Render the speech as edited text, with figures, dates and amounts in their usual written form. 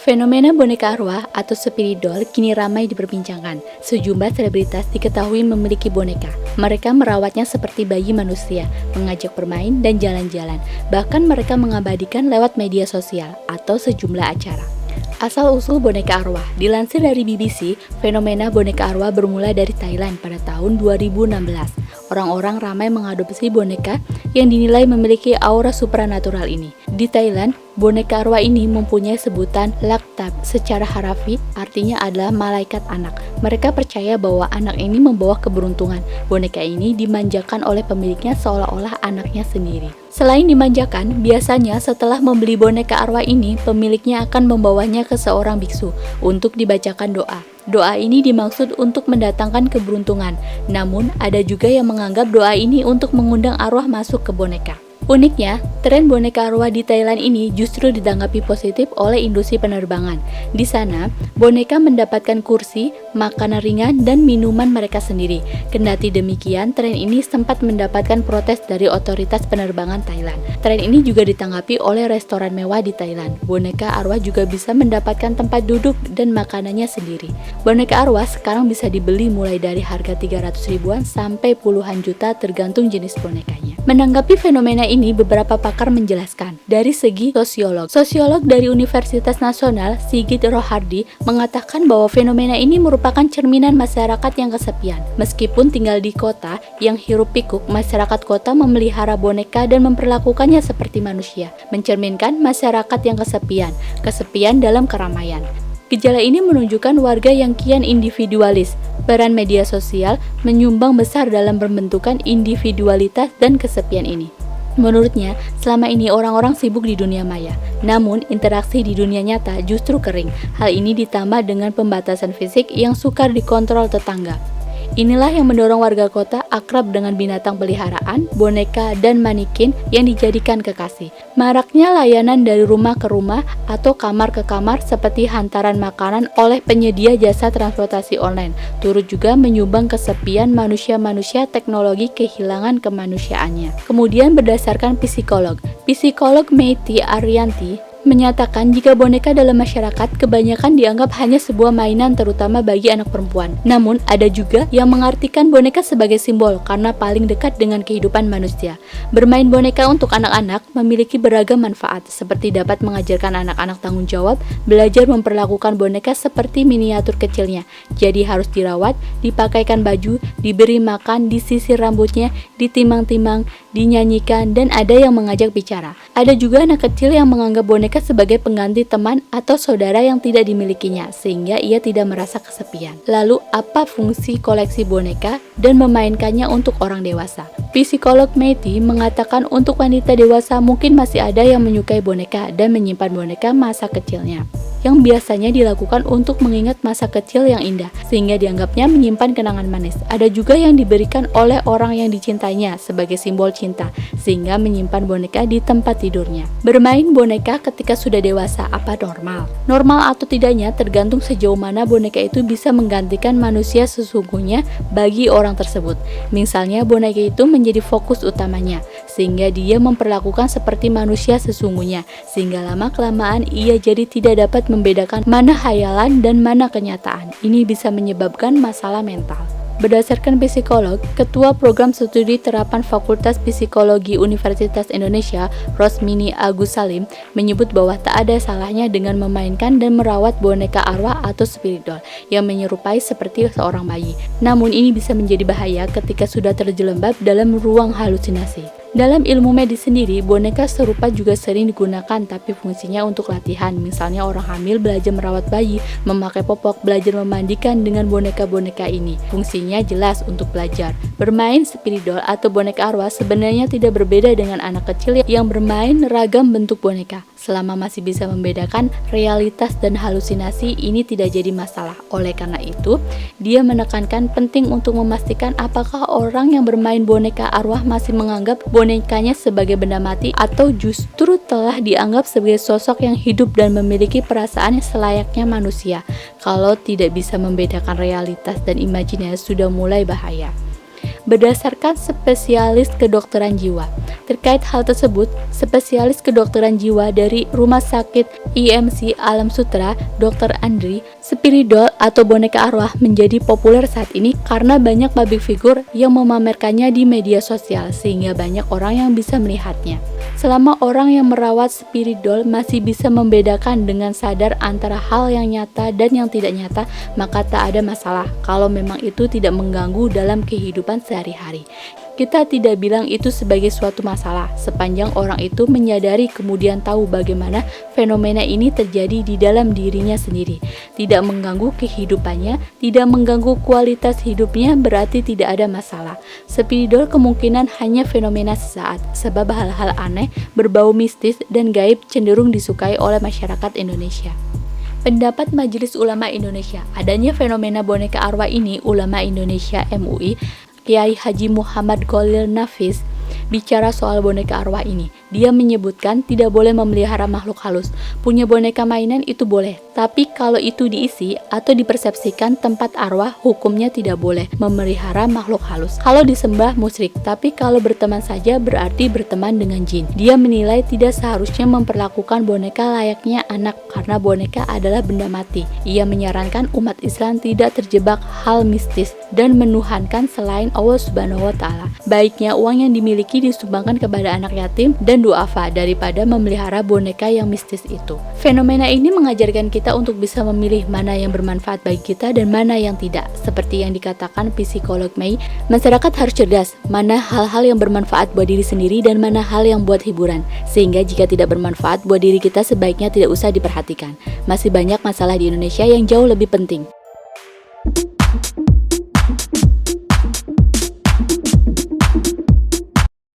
Fenomena boneka arwah atau spirit doll kini ramai diperbincangkan. Sejumlah selebritas diketahui memiliki boneka. Mereka merawatnya seperti bayi manusia, mengajak bermain dan jalan-jalan. Bahkan mereka mengabadikan lewat media sosial atau sejumlah acara. Asal-usul boneka arwah. Dilansir dari BBC, fenomena boneka arwah bermula dari Thailand pada tahun 2016. Orang-orang ramai mengadopsi boneka yang dinilai memiliki aura supranatural ini. Di Thailand, boneka arwah ini mempunyai sebutan Laktab. Secara harafi, artinya adalah malaikat anak. Mereka percaya bahwa anak ini membawa keberuntungan. Boneka ini dimanjakan oleh pemiliknya seolah-olah anaknya sendiri. Selain dimanjakan, biasanya setelah membeli boneka arwah ini, pemiliknya akan membawanya ke seorang biksu untuk dibacakan doa. Doa ini dimaksud untuk mendatangkan keberuntungan. Namun, ada juga yang menganggap doa ini untuk mengundang arwah masuk ke boneka. Uniknya, tren boneka arwah di Thailand ini justru ditanggapi positif oleh industri penerbangan. Di sana, boneka mendapatkan kursi, makanan ringan, dan minuman mereka sendiri. Kendati demikian, tren ini sempat mendapatkan protes dari otoritas penerbangan Thailand. Tren ini juga ditanggapi oleh restoran mewah di Thailand. Boneka arwah juga bisa mendapatkan tempat duduk dan makanannya sendiri. Boneka arwah sekarang bisa dibeli mulai dari harga 300 ribuan sampai puluhan juta tergantung jenis bonekanya. Menanggapi fenomena ini, beberapa pakar menjelaskan. Dari segi sosiolog dari Universitas Nasional, Sigit Rohardi, mengatakan bahwa fenomena ini merupakan cerminan masyarakat yang kesepian. Meskipun tinggal di kota yang hiruk-pikuk, masyarakat kota memelihara boneka dan memperlakukannya seperti manusia, mencerminkan masyarakat yang kesepian dalam keramaian. Gejala ini menunjukkan warga yang kian individualis. Peran media sosial menyumbang besar dalam pembentukan individualitas dan kesepian ini. Menurutnya, selama ini orang-orang sibuk di dunia maya, namun interaksi di dunia nyata justru kering. Hal ini ditambah dengan pembatasan fisik yang sukar dikontrol tetangga. Inilah yang mendorong warga kota akrab dengan binatang peliharaan, boneka, dan manikin yang dijadikan kekasih. Maraknya layanan dari rumah ke rumah atau kamar ke kamar seperti hantaran makanan oleh penyedia jasa transportasi online turut juga menyumbang kesepian manusia-manusia teknologi kehilangan kemanusiaannya. Kemudian berdasarkan psikolog Meiti Arianti menyatakan jika boneka dalam masyarakat kebanyakan dianggap hanya sebuah mainan terutama bagi anak perempuan. Namun ada juga yang mengartikan boneka sebagai simbol karena paling dekat dengan kehidupan manusia. Bermain boneka untuk anak-anak memiliki beragam manfaat seperti dapat mengajarkan anak-anak tanggung jawab, belajar memperlakukan boneka seperti miniatur kecilnya. Jadi harus dirawat, dipakaikan baju, diberi makan, disisir rambutnya, ditimang-timang, dinyanyikan, dan ada yang mengajak bicara. Ada juga anak kecil yang menganggap boneka sebagai pengganti teman atau saudara yang tidak dimilikinya, sehingga ia tidak merasa kesepian. Lalu, apa fungsi koleksi boneka dan memainkannya untuk orang dewasa? Psikolog Meiti mengatakan untuk wanita dewasa mungkin masih ada yang menyukai boneka dan menyimpan boneka masa kecilnya, yang biasanya dilakukan untuk mengingat masa kecil yang indah, sehingga dianggapnya menyimpan kenangan manis. Ada juga yang diberikan oleh orang yang dicintainya sebagai simbol cinta, sehingga menyimpan boneka di tempat tidurnya. Bermain boneka ketika sudah dewasa, apa normal? Normal atau tidaknya tergantung sejauh mana boneka itu bisa menggantikan manusia sesungguhnya bagi orang tersebut. Misalnya boneka itu menjadi fokus utamanya, sehingga dia memperlakukan seperti manusia sesungguhnya, sehingga lama-kelamaan ia jadi tidak dapat membedakan mana hayalan dan mana kenyataan. Ini bisa menyebabkan masalah mental. Berdasarkan psikolog, Ketua Program Studi Terapan Fakultas Psikologi Universitas Indonesia, Rosmini Agus Salim, menyebut bahwa tak ada salahnya dengan memainkan dan merawat boneka arwah atau spirit doll yang menyerupai seperti seorang bayi. Namun ini bisa menjadi bahaya ketika sudah terjelembab dalam ruang halusinasi. Dalam ilmu medis sendiri, boneka serupa juga sering digunakan tapi fungsinya untuk latihan. Misalnya orang hamil belajar merawat bayi, memakai popok, belajar memandikan dengan boneka-boneka ini. Fungsinya jelas untuk belajar. Bermain spirit doll atau boneka arwah sebenarnya tidak berbeda dengan anak kecil yang bermain ragam bentuk boneka. Selama masih bisa membedakan realitas dan halusinasi, ini tidak jadi masalah. Oleh karena itu, dia menekankan penting untuk memastikan apakah orang yang bermain boneka arwah masih menganggap bonekanya sebagai benda mati atau justru telah dianggap sebagai sosok yang hidup dan memiliki perasaan selayaknya manusia. Kalau tidak bisa membedakan realitas dan imajinasi, sudah mulai bahaya. berdasarkan spesialis kedokteran jiwa. Terkait hal tersebut, spesialis kedokteran jiwa dari Rumah Sakit IMC Alam Sutera, Dr. Andri, spirit doll atau boneka arwah menjadi populer saat ini karena banyak public figure yang memamerkannya di media sosial sehingga banyak orang yang bisa melihatnya. Selama orang yang merawat spirit doll masih bisa membedakan dengan sadar antara hal yang nyata dan yang tidak nyata, maka tak ada masalah kalau memang itu tidak mengganggu dalam kehidupan sehari-hari. Kita tidak bilang itu sebagai suatu masalah, sepanjang orang itu menyadari kemudian tahu bagaimana fenomena ini terjadi di dalam dirinya sendiri. Tidak mengganggu kehidupannya, tidak mengganggu kualitas hidupnya, berarti tidak ada masalah. Spirit doll kemungkinan hanya fenomena sesaat, sebab hal-hal aneh, berbau mistis, dan gaib cenderung disukai oleh masyarakat Indonesia. Pendapat Majelis Ulama Indonesia, adanya fenomena boneka arwah ini, Ulama Indonesia MUI, Kiai Haji Muhammad Khalil Nafis bicara soal boneka arwah ini. Dia menyebutkan tidak boleh memelihara makhluk halus. Punya boneka mainan itu boleh, tapi kalau itu diisi atau dipersepsikan tempat arwah, hukumnya tidak boleh memelihara makhluk halus. Kalau disembah musyrik, tapi kalau berteman saja berarti berteman dengan jin. Dia menilai tidak seharusnya memperlakukan boneka layaknya anak karena boneka adalah benda mati. Ia menyarankan umat Islam tidak terjebak hal mistis dan menuhankan selain Allah Subhanahu wa Ta'ala. Baiknya uang yang dimiliki disumbangkan kepada anak yatim dan duafa daripada memelihara boneka yang mistis itu. Fenomena ini mengajarkan kita untuk bisa memilih mana yang bermanfaat bagi kita dan mana yang tidak. Seperti yang dikatakan psikolog Mei, masyarakat harus cerdas mana hal-hal yang bermanfaat buat diri sendiri dan mana hal yang buat hiburan. Sehingga jika tidak bermanfaat buat diri kita sebaiknya tidak usah diperhatikan. Masih banyak masalah di Indonesia yang jauh lebih penting.